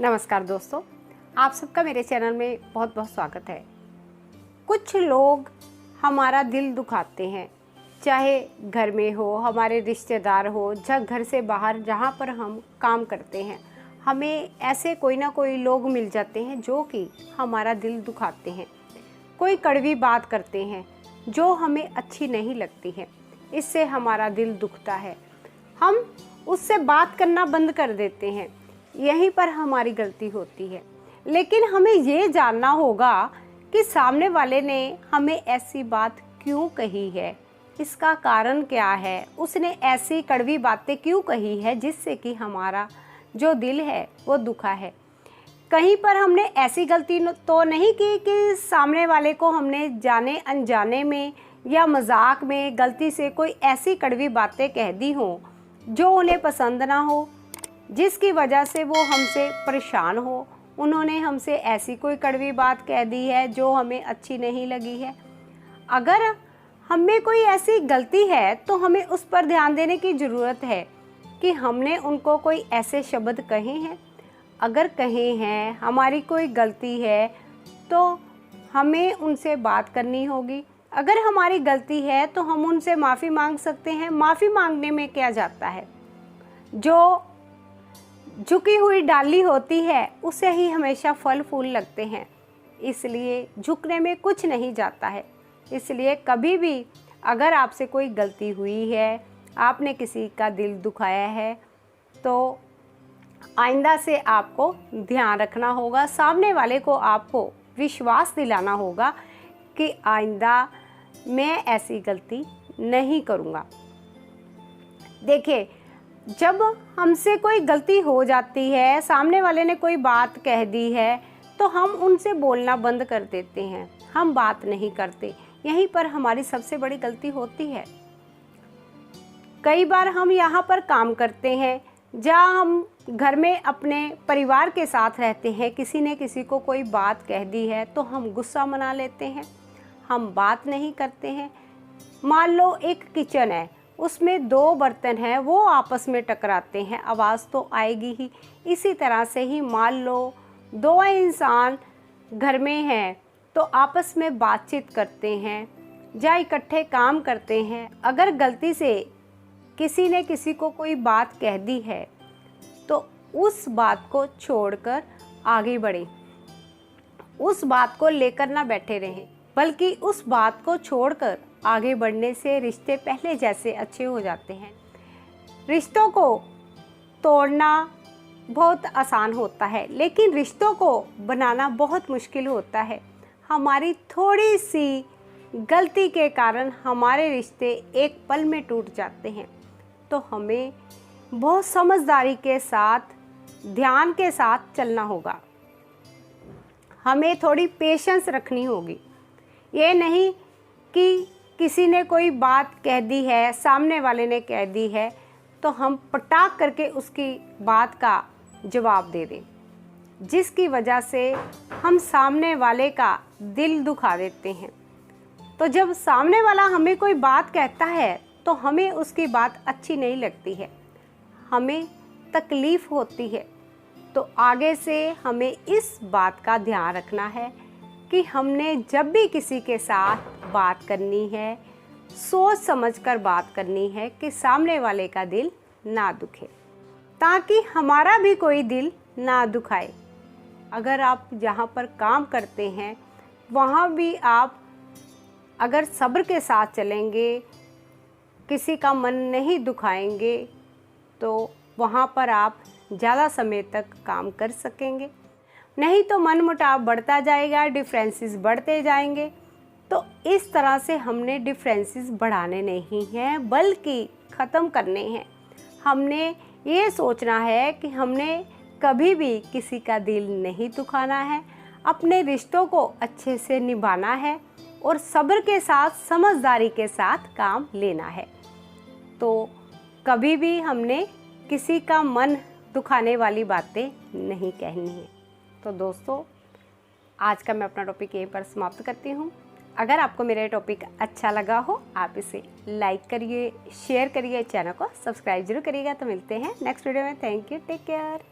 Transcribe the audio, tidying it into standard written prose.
नमस्कार दोस्तों, आप सबका मेरे चैनल में बहुत बहुत स्वागत है। कुछ लोग हमारा दिल दुखाते हैं, चाहे घर में हो, हमारे रिश्तेदार हो, या घर से बाहर जहाँ पर हम काम करते हैं, हमें ऐसे कोई ना कोई लोग मिल जाते हैं जो कि हमारा दिल दुखाते हैं। कोई कड़वी बात करते हैं जो हमें अच्छी नहीं लगती है, इससे हमारा दिल दुखता है। हम उससे बात करना बंद कर देते हैं, यहीं पर हमारी गलती होती है। लेकिन हमें ये जानना होगा कि सामने वाले ने हमें ऐसी बात क्यों कही है, इसका कारण क्या है, उसने ऐसी कड़वी बातें क्यों कही है जिससे कि हमारा जो दिल है वो दुखा है। कहीं पर हमने ऐसी गलती तो नहीं की कि सामने वाले को हमने जाने अनजाने में या मजाक में गलती से कोई ऐसी कड़वी बातें कह दी हों जो उन्हें पसंद ना हो, जिसकी वजह से वो हमसे परेशान हो। उन्होंने हमसे ऐसी कोई कड़वी बात कह दी है जो हमें अच्छी नहीं लगी है। अगर हमें कोई ऐसी गलती है तो हमें उस पर ध्यान देने की ज़रूरत है कि हमने उनको कोई ऐसे शब्द कहे हैं। अगर कहे हैं, हमारी कोई गलती है तो हमें उनसे बात करनी होगी। अगर हमारी गलती है तो हम उनसे माफ़ी मांग सकते हैं। माफ़ी मांगने में क्या जाता है, जो झुकी हुई डाली होती है उसे ही हमेशा फल फूल लगते हैं, इसलिए झुकने में कुछ नहीं जाता है। इसलिए कभी भी अगर आपसे कोई गलती हुई है, आपने किसी का दिल दुखाया है, तो आइंदा से आपको ध्यान रखना होगा। सामने वाले को आपको विश्वास दिलाना होगा कि आइंदा मैं ऐसी गलती नहीं करूँगा। देखिए, जब हमसे कोई गलती हो जाती है, सामने वाले ने कोई बात कह दी है, तो हम उनसे बोलना बंद कर देते हैं, हम बात नहीं करते। यहीं पर हमारी सबसे बड़ी गलती होती है। कई बार हम यहाँ पर काम करते हैं, जहाँ हम घर में अपने परिवार के साथ रहते हैं, किसी ने किसी को कोई बात कह दी है तो हम गुस्सा मना लेते हैं, हम बात नहीं करते हैं। मान लो एक किचन है, उसमें दो बर्तन हैं, वो आपस में टकराते हैं, आवाज़ तो आएगी ही। इसी तरह से ही मान लो दो इंसान घर में हैं तो आपस में बातचीत करते हैं या इकट्ठे काम करते हैं। अगर गलती से किसी ने किसी को कोई बात कह दी है तो उस बात को छोड़कर आगे बढ़ें, उस बात को लेकर ना बैठे रहें, बल्कि उस बात को छोड़कर आगे बढ़ने से रिश्ते पहले जैसे अच्छे हो जाते हैं। रिश्तों को तोड़ना बहुत आसान होता है, लेकिन रिश्तों को बनाना बहुत मुश्किल होता है। हमारी थोड़ी सी गलती के कारण हमारे रिश्ते एक पल में टूट जाते हैं। तो हमें बहुत समझदारी के साथ, ध्यान के साथ चलना होगा। हमें थोड़ी पेशेंस रखनी होगी। ये नहीं कि किसी ने कोई बात कह दी है, सामने वाले ने कह दी है, तो हम पटाख करके उसकी बात का जवाब दे दें, जिसकी वजह से हम सामने वाले का दिल दुखा देते हैं। तो जब सामने वाला हमें कोई बात कहता है तो हमें उसकी बात अच्छी नहीं लगती है, हमें तकलीफ़ होती है। तो आगे से हमें इस बात का ध्यान रखना है कि हमने जब भी किसी के साथ बात करनी है, सोच समझकर बात करनी है कि सामने वाले का दिल ना दुखे, ताकि हमारा भी कोई दिल ना दुखाए। अगर आप जहाँ पर काम करते हैं वहाँ भी आप अगर सब्र के साथ चलेंगे, किसी का मन नहीं दुखाएंगे, तो वहाँ पर आप ज़्यादा समय तक काम कर सकेंगे। नहीं तो मनमुटाव बढ़ता जाएगा, डिफरेंसेस बढ़ते जाएंगे। तो इस तरह से हमने डिफरेंसेस बढ़ाने नहीं हैं, बल्कि ख़त्म करने हैं। हमने ये सोचना है कि हमने कभी भी किसी का दिल नहीं दुखाना है, अपने रिश्तों को अच्छे से निभाना है और सब्र के साथ, समझदारी के साथ काम लेना है। तो कभी भी हमने किसी का मन दुखाने वाली बातें नहीं कहनी है। तो दोस्तों, आज का मैं अपना टॉपिक यहीं पर समाप्त करती हूँ। अगर आपको मेरा टॉपिक अच्छा लगा हो, आप इसे लाइक करिए, शेयर करिए, चैनल को सब्सक्राइब जरूर करिएगा। तो मिलते हैं नेक्स्ट वीडियो में। Thank you, take care.